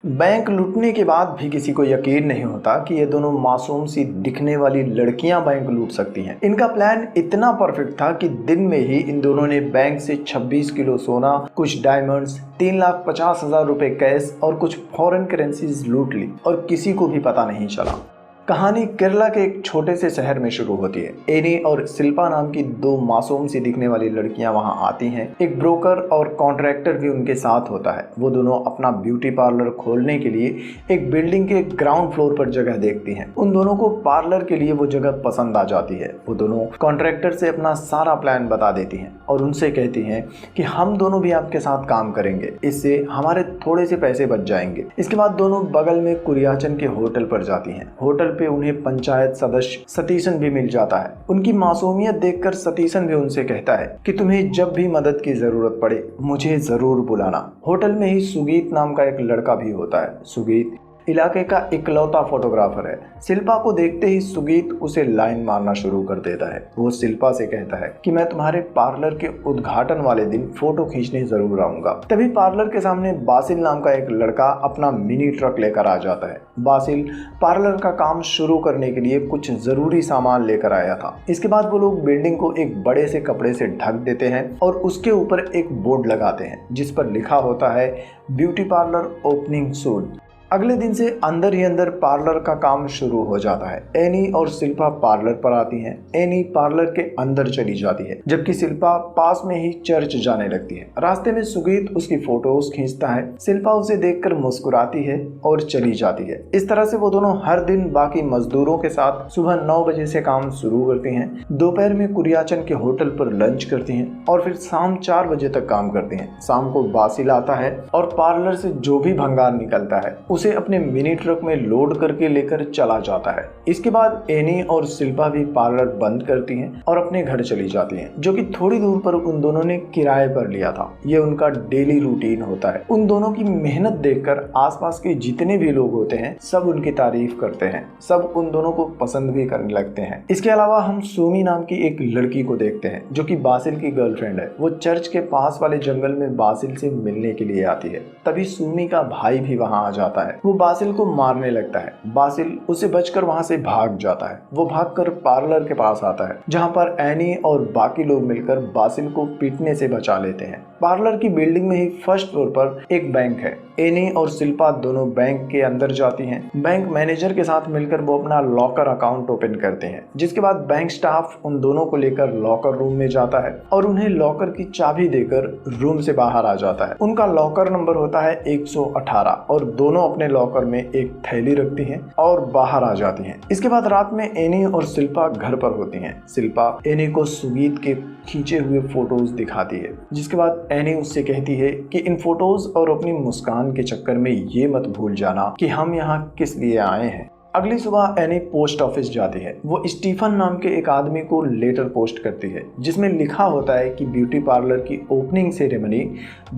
Bank लूटने के बाद भी किसी को यकीन नहीं होता कि ये दोनों मासूम सी दिखने वाली लड़कियां बैंक लूट सकती हैं। इनका प्लान इतना परफेक्ट था कि दिन में ही इन दोनों ने बैंक से 26 किलो सोना, कुछ डायमंड्स, 3,50,000 रुपए कैश और कुछ फॉरेन करेंसीज लूट ली और किसी को भी पता नहीं चला। कहानी केरला के एक छोटे से शहर में शुरू होती है। एनी और शिल्पा नाम की दो मासूम सी दिखने वाली लड़कियां वहां आती हैं। एक ब्रोकर और कॉन्ट्रैक्टर भी उनके साथ होता है। वो दोनों अपना ब्यूटी पार्लर खोलने के लिए एक बिल्डिंग के ग्राउंड फ्लोर पर जगह देखती हैं। उन दोनों को पार्लर के लिए वो जगह पसंद आ जाती है। वो दोनों कॉन्ट्रैक्टर से अपना सारा प्लान बता देती हैं और उनसे कहती हैं कि हम दोनों भी आपके साथ काम करेंगे, इससे हमारे थोड़े से पैसे बच जाएंगे। इसके बाद दोनों बगल में कुरियाचन के होटल पर जाती हैं। होटल पे उन्हें पंचायत सदस्य सतीशन भी मिल जाता है। उनकी मासूमियत देखकर सतीशन भी उनसे कहता है कि तुम्हें जब भी मदद की जरूरत पड़े मुझे जरूर बुलाना। होटल में ही सुगीत नाम का एक लड़का भी होता है। सुगीत इलाके का इकलौता फोटोग्राफर है। शिल्पा को देखते ही सुगीत उसे लाइन मारना शुरू कर देता है। वो शिल्पा से कहता है कि मैं तुम्हारे पार्लर के उद्घाटन वाले दिन फोटो खींचने जरूर आऊंगा। तभी पार्लर के सामने बासिल नाम का एक लड़का अपना मिनी ट्रक लेकर आ जाता है। बासिल पार्लर का काम शुरू करने के लिए कुछ जरूरी सामान लेकर आया था। इसके बाद वो लोग बिल्डिंग को एक बड़े से कपड़े से ढक देते हैं और उसके ऊपर एक बोर्ड लगाते हैं जिस पर लिखा होता है ब्यूटी पार्लर ओपनिंग सून। अगले दिन से अंदर ही अंदर पार्लर का काम शुरू हो जाता है। एनी और शिल्पा पार्लर पर आती हैं। एनी पार्लर के अंदर चली जाती है जबकि शिल्पा पास में ही चर्च जाने लगती है। रास्ते में सुगीत उसकी फोटोज खींचता है। शिल्पा उसे देखकर मुस्कुराती है और चली जाती है। इस तरह से वो दोनों हर दिन बाकी मजदूरों के साथ सुबह 9 बजे से काम शुरू करती हैं। दोपहर में कुरियाचन के होटल पर लंच करती हैं और फिर शाम 4 बजे तक काम करती हैं। शाम को बासिल आता है और पार्लर से जो भी भंगार निकलता है उसे अपने मिनी ट्रक में लोड करके लेकर चला जाता है। इसके बाद एनी और शिल्पा भी पार्लर बंद करती हैं और अपने घर चली जाती हैं, जो कि थोड़ी दूर पर उन दोनों ने किराए पर लिया था। ये उनका डेली रूटीन होता है। उन दोनों की मेहनत देखकर आसपास के जितने भी लोग होते हैं सब उनकी तारीफ करते हैं। सब उन दोनों को पसंद भी करने लगते हैं। इसके अलावा हम सुमी नाम की एक लड़की को देखते हैं जो कि बासिल की गर्लफ्रेंड है। वो चर्च के पास वाले जंगल में बासिल से मिलने के लिए आती है। तभी सुमी का भाई भी वहां आ जाता है। वो बासिल को मारने लगता है। बासिल उसे बचकर वहां से भाग जाता है। वो भागकर पार्लर के पास आता है जहां पर एनी और बाकी लोग मिलकर बासिल को पीटने से बचा लेते हैं। पार्लर की बिल्डिंग में ही फर्स्ट फ्लोर पर एक बैंक है। एनी और शिल्पा दोनों बैंक के अंदर जाती हैं। बैंक मैनेजर के साथ मिलकर वो अपना लॉकर अकाउंट ओपन करते हैं, जिसके बाद बैंक स्टाफ उन दोनों को लेकर लॉकर रूम में जाता है और उन्हें लॉकर की चाबी देकर रूम से बाहर आ जाता है। उनका लॉकर नंबर होता है 118 और दोनों अपने लॉकर में एक थैली रखती हैं और बाहर आ जाती हैं। इसके बाद रात में एनी और शिल्पा घर पर होती हैं। शिल्पा एनी को सुगीत के खींचे हुए फोटोज दिखाती है, जिसके बाद एनी उससे कहती है कि इन फोटोज और अपनी मुस्कान के चक्कर में ये मत भूल जाना कि हम यहाँ किस लिए आए हैं। अगली सुबह एनी पोस्ट ऑफिस जाती है। वो स्टीफन नाम के एक आदमी को लेटर पोस्ट करती है जिसमें लिखा होता है कि ब्यूटी पार्लर की ओपनिंग सेरेमनी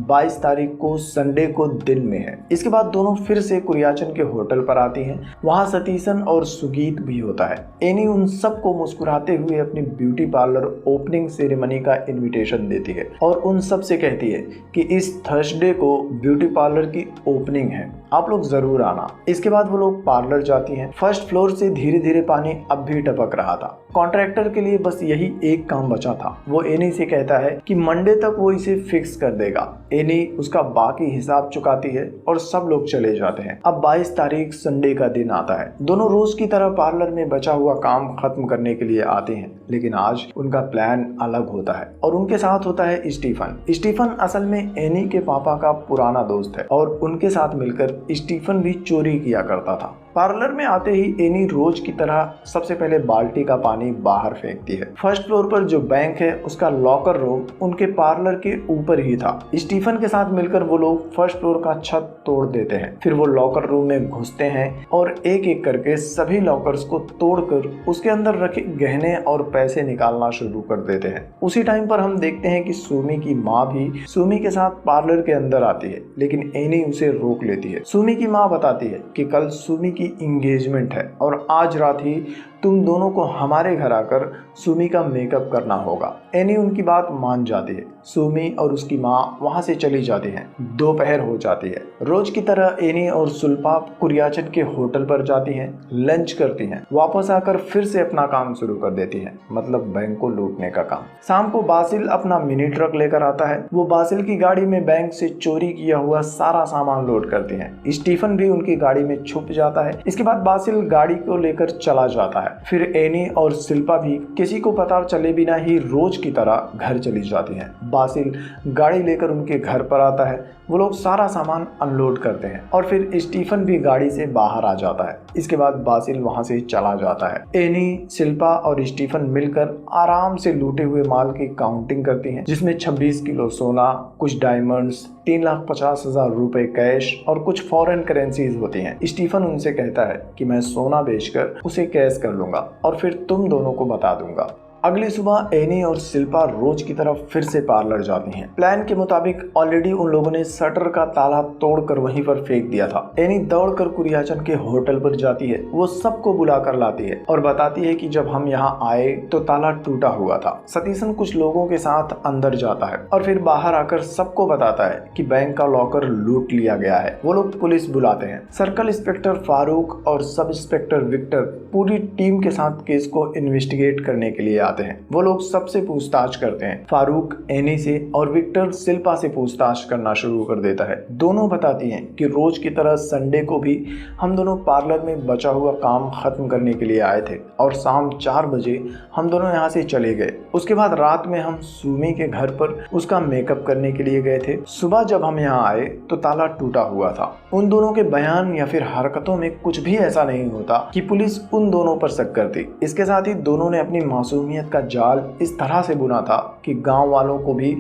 22 तारीख को संडे को दिन में है। इसके बाद दोनों फिर से कुरियाचन के होटल पर आती हैं। वहां सतीशन और सुगीत भी होता है। एनी उन सबको मुस्कुराते हुए अपनी ब्यूटी पार्लर ओपनिंग सेरेमनी का इन्विटेशन देती है और उन सब से कहती है कि इस थर्सडे को ब्यूटी पार्लर की ओपनिंग है, आप लोग जरूर आना। इसके बाद वो लोग पार्लर जाती हैं। फर्स्ट फ्लोर से धीरे धीरे पानी अब भी टपक रहा था। कॉन्ट्रैक्टर के लिए बस यही एक काम बचा था। वो एनी से कहता है कि मंडे तक वो इसे फिक्स कर देगा। एनी उसका बाकी हिसाब चुकाती है और सब लोग चले जाते हैं। अब 22 तारीख संडे का दिन आता है। दोनों रोज की तरह पार्लर में बचा हुआ काम खत्म करने के लिए आते हैं, लेकिन आज उनका प्लान अलग होता है और उनके साथ होता है स्टीफन। स्टीफन असल में एनी के पापा का पुराना दोस्त है और उनके साथ मिलकर स्टीफन भी चोरी किया करता था। पार्लर में आते ही एनी रोज की तरह सबसे पहले बाल्टी का पानी बाहर फेंकती है। फर्स्ट फ्लोर पर जो बैंक है उसका लॉकर रूम उनके पार्लर के ऊपर ही था। स्टीफन के साथ मिलकर वो लोग फर्स्ट फ्लोर का छत तोड़ देते हैं। फिर वो लॉकर रूम में घुसते हैं और एक एक करके सभी लॉकर्स को तोड़कर उसके अंदर रखे गहने और पैसे निकालना शुरू कर देते हैं। उसी टाइम पर हम देखते हैं कि सुमी की माँ भी सुमी के साथ पार्लर के अंदर आती है, लेकिन एनी उसे रोक लेती है। सुमी की माँ बताती है कि कल सुमी की इंगेजमेंट है और आज रात ही तुम दोनों को हमारे घर आकर सुमी का मेकअप करना होगा। एनी उनकी बात मान जाती है। सुमी और उसकी माँ वहाँ से चली जाती हैं। दोपहर हो जाती है। रोज की तरह एनी और सुल्पा कुरियाचन के होटल पर जाती हैं, लंच करती हैं, वापस आकर फिर से अपना काम शुरू कर देती हैं, मतलब बैंक को लूटने का काम। शाम को बासिल अपना मिनी ट्रक लेकर आता है। वो बासिल की गाड़ी में बैंक से चोरी किया हुआ सारा सामान लोड करते हैं। स्टीफन भी उनकी गाड़ी में छुप जाता है। इसके बाद बासिल गाड़ी को लेकर चला जाता है। फिर एनी और शिल्पा भी किसी को पता चले बिना ही रोज की तरह घर चली जाती हैं। बासिल गाड़ी लेकर उनके घर पर आता है। वो लोग सारा सामान अनलोड करते हैं और फिर स्टीफन भी गाड़ी से बाहर आ जाता है। इसके बाद बासिल वहां से चला जाता है। एनी, शिल्पा और स्टीफन मिलकर आराम से लूटे हुए माल की काउंटिंग करती हैं, जिसमें 26 किलो सोना, कुछ डायमंड्स, 3,50,000 रुपए कैश और कुछ फॉरेन करेंसीज होती हैं। स्टीफन उनसे कहता है कि मैं सोना बेचकर उसे कैश कर लूंगा और फिर तुम दोनों को बता दूंगा। अगली सुबह एनी और शिल्पा रोज की तरफ फिर से पार्लर जाती हैं। प्लान के मुताबिक ऑलरेडी उन लोगों ने शटर का ताला तोड़कर वहीं पर फेंक दिया था। एनी दौड़कर कुरियाचन के होटल पर जाती है। वो सबको बुलाकर लाती है और बताती है कि जब हम यहाँ आए तो ताला टूटा हुआ था। सतीशन कुछ लोगों के साथ अंदर जाता है और फिर बाहर आकर सबको बताता है कि बैंक का लॉकर लूट लिया गया है। वो लोग पुलिस बुलाते हैं। सर्कल इंस्पेक्टर फारूक और सब इंस्पेक्टर विक्टर पूरी टीम के साथ केस को इन्वेस्टिगेट करने के लिए आते हैं। वो लोग सबसे पूछताछ करते हैं। फारूक एनी से और विक्टर शिल्पा से पूछताछ करना शुरू कर देता है। दोनों बताती हैं कि रोज की तरह संडे को भी हम दोनों पार्लर में बचा हुआ काम खत्म करने के लिए आए थे और शाम 4 बजे हम दोनों यहाँ से चले गए। उसके बाद रात में हम सुमी के घर पर उसका मेकअप करने के लिए गए थे। सुबह जब हम यहाँ आए तो ताला टूटा हुआ था। उन दोनों के बयान या फिर हरकतों में कुछ भी ऐसा नहीं होता कि पुलिस उन दोनों पर शक करती। इसके साथ ही दोनों ने अपनी मासूमियत का जाल इस तरह से बुना था कि गांव वालों को भी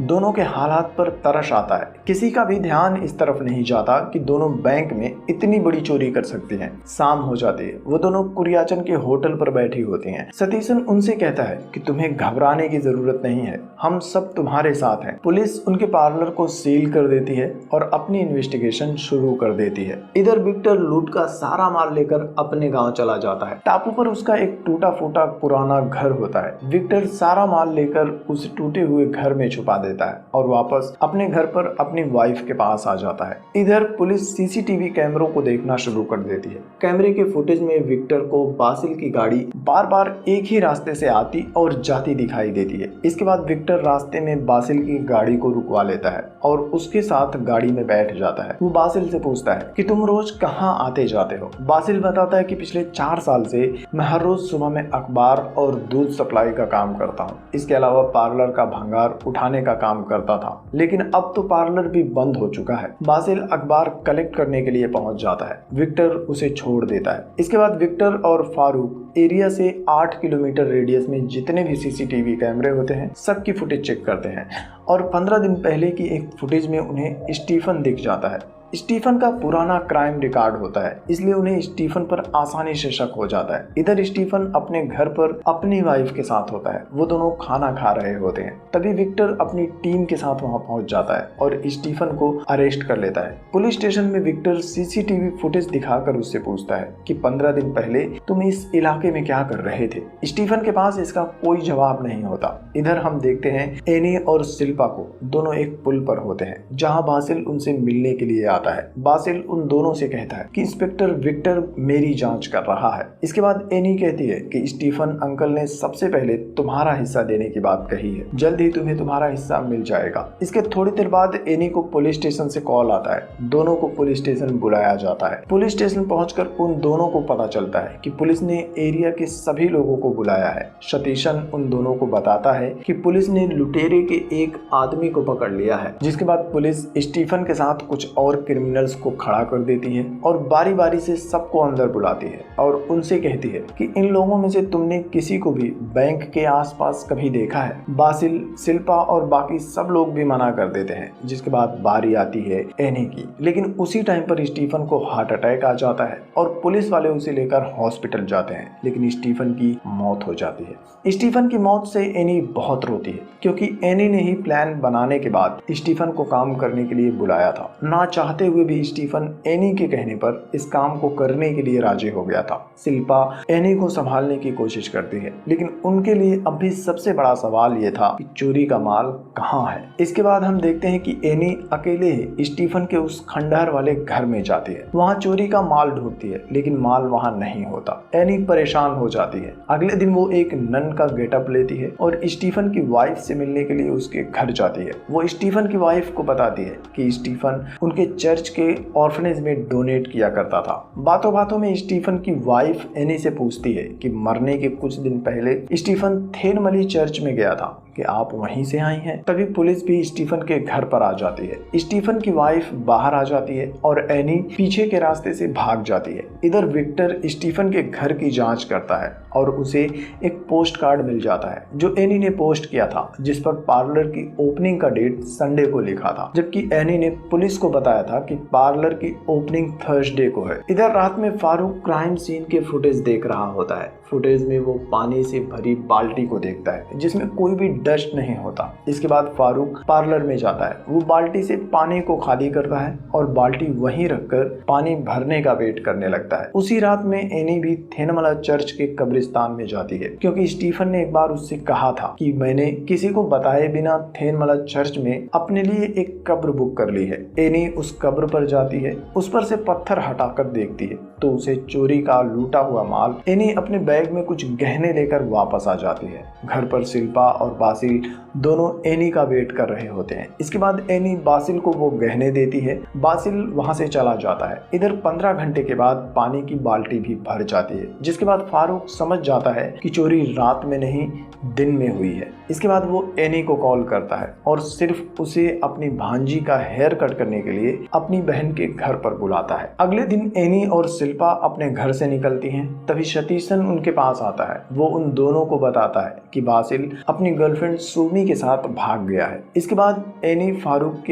दोनों के हालात पर तरस आता है। किसी का भी ध्यान इस तरफ नहीं जाता कि दोनों बैंक में इतनी बड़ी चोरी कर सकती हैं। शाम हो जाती है। वो दोनों कुरियाचन के होटल पर बैठी होती हैं। सतीशन उनसे कहता है कि तुम्हें घबराने की जरूरत नहीं है, हम सब तुम्हारे साथ हैं। पुलिस उनके पार्लर को सील कर देती है और अपनी इन्वेस्टिगेशन शुरू कर देती है। इधर विक्टर लूट का सारा माल लेकर अपने गाँव चला जाता है। टापू पर उसका एक टूटा फूटा पुराना घर होता है। विक्टर सारा माल लेकर उस टूटे हुए घर में छुपा देता है और वापस अपने घर पर अपनी वाइफ के पास आ जाता है। इधर पुलिस सीसीटीवी कैमरों को देखना शुरू कर देती है। कैमरे के फुटेज में विक्टर को बासिल की गाड़ी बार बार एक ही रास्ते से आती और जाती दिखाई देती है। इसके बाद विक्टर रास्ते में बासिल की गाड़ी को रुकवा लेता है और उसके साथ गाड़ी में बैठ जाता है। वो बासिल से पूछता है कि तुम रोज कहाँ आते जाते हो। बासिल बताता है कि पिछले 4 साल से मैं हर रोज सुबह में अखबार और दूध सप्लाई का काम करता हूँ। इसके अलावा पार्लर का भंगार उठाने का काम करता था, लेकिन अब तो पार्लर भी बंद हो चुका है। बासिल अखबार कलेक्ट करने के लिए पहुंच जाता है। विक्टर उसे छोड़ देता है। इसके बाद विक्टर और फारूक एरिया से 8 किलोमीटर रेडियस में जितने भी सीसीटीवी कैमरे होते हैं सबकी फुटेज चेक करते हैं और 15 दिन पहले की एक फुटेज में उन्हें स्टीफन दिख जाता है। स्टीफन का पुराना क्राइम रिकॉर्ड होता है, इसलिए उन्हें स्टीफन पर आसानी से शक हो जाता है। इधर स्टीफन अपने घर पर अपनी वाइफ के साथ होता है। वो दोनों खाना खा रहे होते हैं। तभी विक्टर अपनी टीम के साथ वहां पहुंच जाता है और स्टीफन को अरेस्ट कर लेता है। पुलिस स्टेशन में विक्टर सीसीटीवी फुटेज दिखाकर उससे पूछता है कि 15 दिन पहले तुम इस इलाके में क्या कर रहे थे। स्टीफन के पास इसका कोई जवाब नहीं होता। इधर हम देखते हैं एनी और शिल्पा को, दोनों एक पुल पर होते हैं जहाँ बासिल उनसे मिलने के लिए आता है। बासिल उन दोनों से कहता है कि इंस्पेक्टर विक्टर मेरी जांच कर रहा है। इसके बाद एनी कहती है कि स्टीफन अंकल ने सबसे पहले तुम्हारा हिस्सा देने की बात कही है, जल्द ही तुम्हें तुम्हारा हिस्सा मिल जाएगा। इसके थोड़ी देर बाद एनी को पुलिस स्टेशन से कॉल आता है। दोनों को पुलिस स्टेशन बुलाया जाता है। पुलिस स्टेशन पहुंचकर उन दोनों को पता चलता है कि पुलिस ने एरिया के सभी लोगों को बुलाया है। सतीशन उन दोनों को बताता है कि पुलिस ने लुटेरे के एक आदमी को पकड़ लिया है। जिसके बाद पुलिस स्टीफन के साथ कुछ और क्रिमिनल्स को खड़ा कर देती है और बारी बारी से सबको अंदर बुलाती है और उनसे कहती है कि इन लोगों में से तुमने किसी को भी बैंक के आसपास कभी देखा है। बासिल, शिल्पा और बाकी सब लोग भी मना कर देते हैं। जिसके बाद बारी आती है एनी की, लेकिन उसी टाइम पर स्टीफन को हार्ट अटैक आ जाता है और पुलिस वाले उसे लेकर हॉस्पिटल जाते हैं, लेकिन स्टीफन की मौत हो जाती है। स्टीफन की मौत से एनी बहुत रोती है क्योंकि एनी ने ही प्लान बनाने के बाद स्टीफन को काम करने के लिए बुलाया था। ना चाहते चाहते हुए भी स्टीफन एनी के कहने पर इस काम को करने के लिए राजी हो गया था। शिल्पा एनी को संभालने की कोशिश करती है, लेकिन उनके लिए अब भी सबसे बड़ा सवाल ये था कि चोरी का माल कहाँ है। इसके बाद हम देखते हैं कि एनी अकेले ही स्टीफन के उस खंडहर वाले घर में जाती है। वहाँ चोरी का माल ढूंढती है, लेकिन माल वहाँ नहीं होता। एनी परेशान हो जाती है। अगले दिन वो एक नन का गेटअप लेती है और स्टीफन की वाइफ से मिलने के लिए उसके घर जाती है। वो स्टीफन की वाइफ को बताती है कि स्टीफन उनके चर्च के ऑर्फनेज में डोनेट किया करता था। बातों बातों में स्टीफन की वाइफ एनी से पूछती है कि मरने के कुछ दिन पहले स्टीफन थेनमली चर्च में गया था, कि आप वहीं से आई हैं। तभी पुलिस भी स्टीफन के घर पर आ जाती है। स्टीफन की वाइफ बाहर आ जाती है और एनी पीछे के रास्ते से भाग जाती है। इधर विक्टर स्टीफन के घर की जांच करता है और उसे एक पोस्ट कार्ड मिल जाता है जो एनी ने पोस्ट किया था, जिस पर पार्लर की ओपनिंग का डेट संडे को लिखा था, जबकि एनी ने पुलिस को बताया था कि पार्लर की ओपनिंग थर्सडे को है। इधर रात में फारूक क्राइम सीन के फुटेज देख रहा होता है। फुटेज में वो पानी से भरी बाल्टी को देखता है जिसमें कोई भी डस्ट नहीं होता। इसके बाद फारूक पार्लर में जाता है। वो बाल्टी से पानी को खाली करता है और बाल्टी वहीं रखकर पानी भरने का वेट करने लगता है। उसी रात में एनी भी थेनमला चर्च के कब्रिस्तान में जाती है, क्योंकि स्टीफन ने एक बार उससे कहा था कि मैंने किसी को बताए बिना थेनमला चर्च में अपने लिए एक कब्र बुक कर ली है। एनी उस कब्र पर जाती है, उस पर से पत्थर हटाकर देखती है तो उसे चोरी का लूटा हुआ माल एनी अपने बैग में कुछ गहने लेकर वापस आ जाती है। घर पर शिल्पा और बासिल दोनों एनी का वेट कर रहे होते हैं। इसके बाद एनी बासिल को वो गहने देती है। बासिल वहां से चला जाता है। इधर 15 घंटे के बाद पानी की बाल्टी भी भर जाती है, जिसके बाद फारूक समझ जाता है कि चोरी रात में नहीं दिन में हुई है। इसके बाद वो एनी को कॉल करता है और सिर्फ उसे अपनी भांजी का हेयर कट करने के लिए अपनी बहन के घर पर बुलाता है। अगले दिन एनी और शिल्पा अपने घर से निकलती हैं। तभी सतीशन उनके पास आता है। वो उन दोनों को बताता है कि बासिल अपनी गर्लफ्रेंड सुमी के साथ भाग गया है। इसके बाद एनी फारूक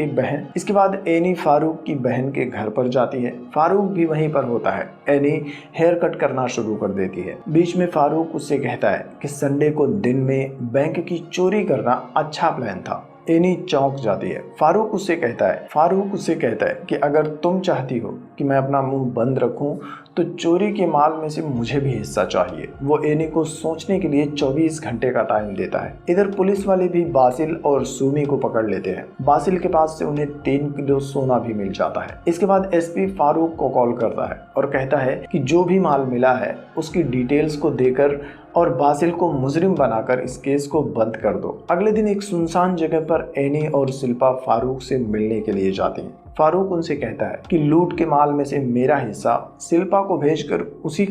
की बहन के घर पर जाती है। फारूक भी वहीं पर होता है। एनी हेयर कट करना शुरू कर देती है। बीच में फारूक उससे कहता है कि संडे को दिन में बैंक की चोरी करना अच्छा प्लान था। एनी चौंक जाती है। फारूक उससे कहता है कि अगर तुम चाहती हो कि मैं अपना मुंह बंद रखूं तो चोरी के माल में से मुझे भी हिस्सा चाहिए। वो एनी को सोचने के लिए 24 घंटे का टाइम देता है। इधर पुलिस वाले भी बासिल और सुमी को पकड़ लेते हैं। बासिल के पास से उन्हें 3 किलो सोना भी मिल जाता है। इसके बाद एसपी फारूक को कॉल करता है और कहता है कि जो भी माल मिला है उसकी डिटेल्स को देकर और बासिल को मुजरिम बनाकर इस केस को बंद कर दो। अगले दिन एक सुनसान जगह पर एनी और शिल्पा फारूक से मिलने के लिए जाती हैं। फारूक उनसे कहता है कि लूट के माल में से मेरा हिस्सा शिल्पा को भेजकर उसी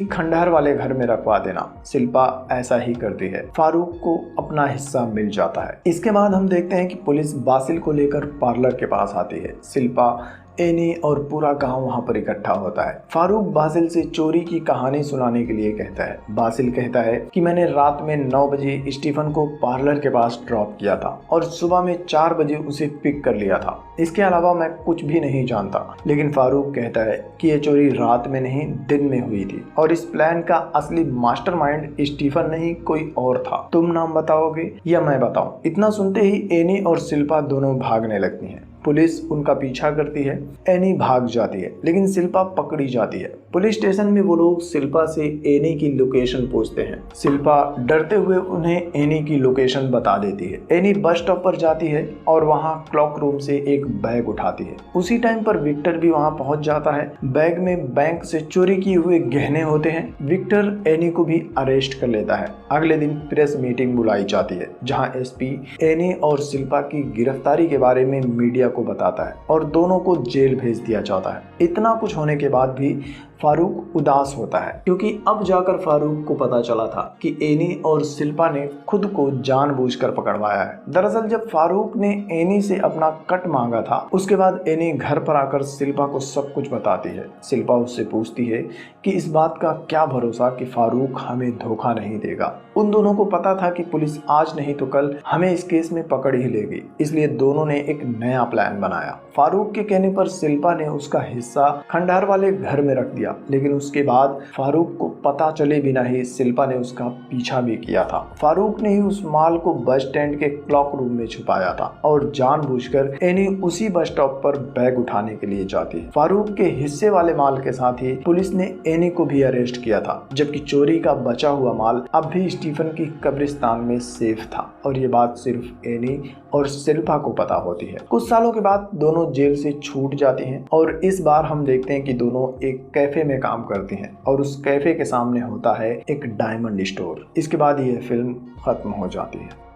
खंडहर वाले घर में रखवा देना। शिल्पा ऐसा ही करती है। फारूक को अपना हिस्सा मिल जाता है। इसके बाद हम देखते हैं कि पुलिस बासिल को लेकर पार्लर के पास आती है। शिल्पा, एनी और पूरा गांव वहां पर इकट्ठा होता है। फारूक बासिल से चोरी की कहानी सुनाने के लिए कहता है। बासिल कहता है कि मैंने रात में 9 बजे स्टीफन को पार्लर के पास ड्रॉप किया था और सुबह में 4 बजे उसे पिक कर लिया था। इसके अलावा मैं कुछ भी नहीं जानता। लेकिन फारूक कहता है कि यह चोरी रात में नहीं दिन में हुई थी और इस प्लान का असली मास्टरमाइंड स्टीफन नहीं कोई और था। तुम नाम बताओगे या मैं बताऊं? इतना सुनते ही एनी और शिल्पा दोनों भागने लगती हैं। पुलिस उनका पीछा करती है। एनी भाग जाती है, लेकिन शिल्पा पकड़ी जाती है। पुलिस स्टेशन में वो लोग शिल्पा से एनी की लोकेशन पूछते हैं। शिल्पा डरते हुए उन्हें एनी की लोकेशन बता देती है। एनी बस स्टॉप पर जाती है और वहां क्लॉक रूम से एक बैग उठाती है। उसी टाइम पर विक्टर भी वहां पहुंच जाता है। बैग में बैंक से चोरी किए हुए गहने होते हैं। विक्टर एनी को भी अरेस्ट कर लेता है। अगले दिन प्रेस मीटिंग बुलाई जाती है, जहाँ एसपी एनी और शिल्पा की गिरफ्तारी के बारे में मीडिया को बताता है और दोनों को जेल भेज दिया जाता है। इतना कुछ होने के बाद भी फारूक उदास होता है, क्योंकि अब जाकर फारूक को पता चला था कि एनी और शिल्पा ने खुद को जानबूझकर पकड़वाया है। दरअसल जब फारूक ने एनी से अपना कट मांगा था, उसके बाद एनी घर पर आकर शिल्पा को सब कुछ बताती है। शिल्पा उससे पूछती है कि इस बात का क्या भरोसा कि फारूक हमें धोखा नहीं देगा। उन दोनों को पता था कि पुलिस आज नहीं तो कल हमें इस केस में पकड़ ही लेगी, इसलिए दोनों ने एक नया प्लान बनाया। फारूक के कहने पर शिल्पा ने उसका हिस्सा खंडहर वाले घर में रख दिया, लेकिन उसके बाद फारूक को पता चले बिना ही शिल्पा ने उसका पीछा भी किया था। फारूक ने ही उस माल को बस स्टैंड के क्लॉक रूम में छुपाया था और जानबूझकर एनी उसी बस स्टॉप पर बैग उठाने के लिए जाती है। फारूक के हिस्से वाले माल के साथ ही पुलिस ने एनी को भी अरेस्ट किया था, जबकि चोरी का बचा हुआ माल अब भी स्टीफन की कब्रिस्तान में सेफ था और ये बात सिर्फ एनी और शिल्पा को पता होती है। कुछ सालों के बाद दोनों जेल से छूट जाते हैं और इस बार हम देखते हैं कि दोनों एक कैफे में काम करते हैं और उस कैफे के सामने होता है एक डायमंड स्टोर। इसके बाद यह फिल्म खत्म हो जाती है।